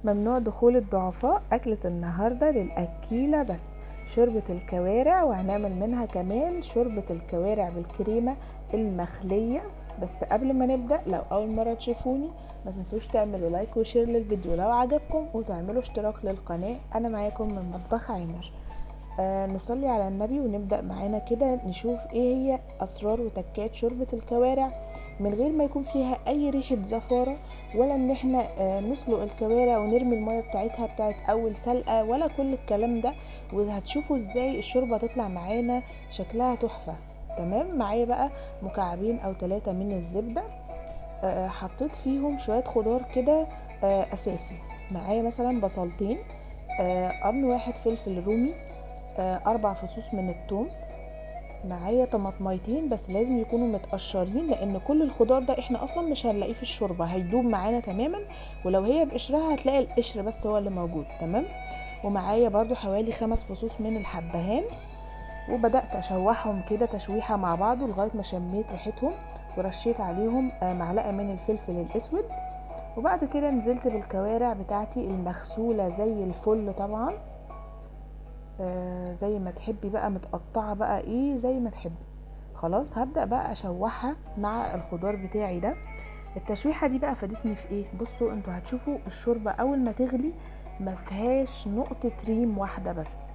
ممنوع دخول الضعفاء. أكلة النهاردة للأكيلة بس، شوربة الكوارع، وهنعمل منها كمان شوربة الكوارع بالكريمة المخلية. بس قبل ما نبدأ، لو أول مرة تشوفوني ما تنسوش تعملوا لايك وشير للفيديو لو عجبكم، وتعملوا اشتراك للقناة. أنا معاكم من مطبخ عامر. نصلي على النبي ونبدأ معانا كده نشوف ايه هي أسرار وتكات شوربة الكوارع من غير ما يكون فيها أي ريحة زفارة، ولا ان احنا نسلق الكوارع ونرمي المية بتاعتها بتاعت أول سلقة، ولا كل الكلام ده. وهتشوفوا ازاي الشوربة تطلع معانا شكلها تحفة. تمام. معايا بقى مكعبين أو 3 من الزبدة. حطيت فيهم شوية خضار كده أساسي. معايا مثلا بصلتين، قرن واحد فلفل رومي، 4 فصوص من الثوم. معايا طماطميتين بس لازم يكونوا متقشرين، لان كل الخضار ده احنا اصلا مش هنلاقيه في الشوربه، هيدوب معانا تماما. ولو هي بقشرها هتلاقي القشر بس هو اللي موجود. تمام. ومعايا برضو حوالي 5 فصوص من الحبهان، وبدات اشوحهم كده تشويحه مع بعض لغايه ما شميت ريحتهم، ورشيت عليهم معلقه من الفلفل الاسود. وبعد كده نزلت بالكوارع بتاعتي المغسوله زي الفل طبعا. زي ما تحبي بقى، متقطعه بقى ايه زي ما تحبي. خلاص هبدأ بقى اشوحها مع الخضار بتاعي ده. التشويحه دي بقى فادتني في ايه؟ بصوا انتوا هتشوفوا الشوربه اول ما تغلي ما فيهاش نقطه ريم واحده بس،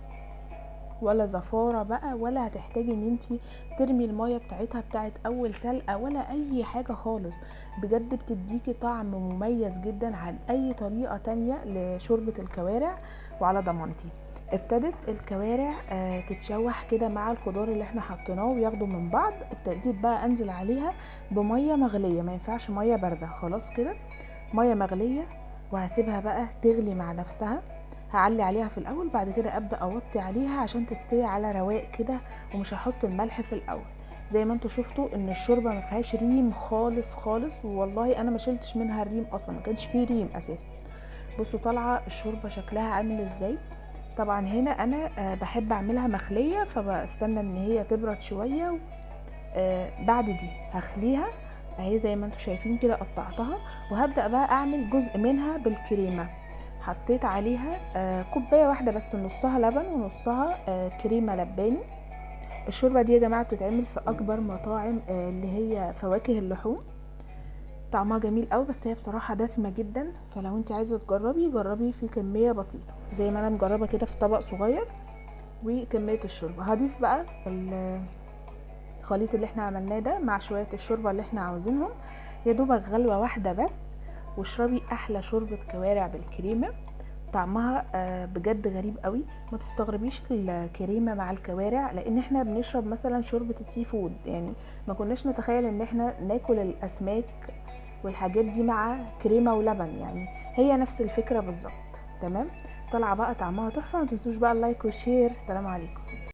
ولا زفاره بقى، ولا هتحتاجي ان انتي ترمي الميه بتاعتها بتاعت اول سلقه، ولا اي حاجه خالص. بجد بتديكي طعم مميز جدا عن اي طريقه تانية لشوربه الكوارع، وعلى ضمانتي. ابتدت الكوارع تتشوح كده مع الخضار اللي احنا حطيناه وياخدوا من بعض. ابتديت بقى انزل عليها بميه مغليه، ما ينفعش ميه بارده. خلاص كده ميه مغليه، وهسيبها بقى تغلي مع نفسها. هعلي عليها في الاول، بعد كده ابدا اوطي عليها عشان تستوي على رواق كده، ومش هحط الملح في الاول. زي ما انتوا شفتوا ان الشوربه ما فيهاش ريم خالص خالص، والله انا ما شلتش منها الريم اصلا، ما كانش فيه ريم اساسا. بصوا طالعه الشوربه شكلها عامل ازاي. طبعا هنا انا بحب اعملها مخليه، فبستنى ان هي تبرد شويه. بعد دي هخليها اهي زي ما انتوا شايفين كده، قطعتها. وهبدا بقى اعمل جزء منها بالكريمه. حطيت عليها كوبايه واحده بس، نصها لبن ونصها كريمه لباني. الشوربه دي يا جماعه بتتعمل في اكبر مطاعم اللي هي فواكه اللحوم. طعمها جميل قوي، بس هي بصراحه دسمه جدا. فلو انت عايزه تجربي، جربي في كميه بسيطه زي ما انا مجربه كده في طبق صغير. وكميه الشوربه هضيف بقى الخليط اللي احنا عملناه ده مع شويه الشوربه اللي احنا عاوزينهم، يا دوبك غلوه واحده بس. واشربي احلى شوربه كوارع بالكريمه. طعمها بجد غريب قوي. ما تستغربيش الكريمه مع الكوارع، لان احنا بنشرب مثلا شوربه السي فود، يعني ما كناش نتخيل ان احنا ناكل الاسماك والحاجات دي مع كريمه ولبن، يعني هي نفس الفكره بالظبط. تمام. طالعه بقى طعمها تحفه. ما تنسوش بقى اللايك والشير. سلام عليكم.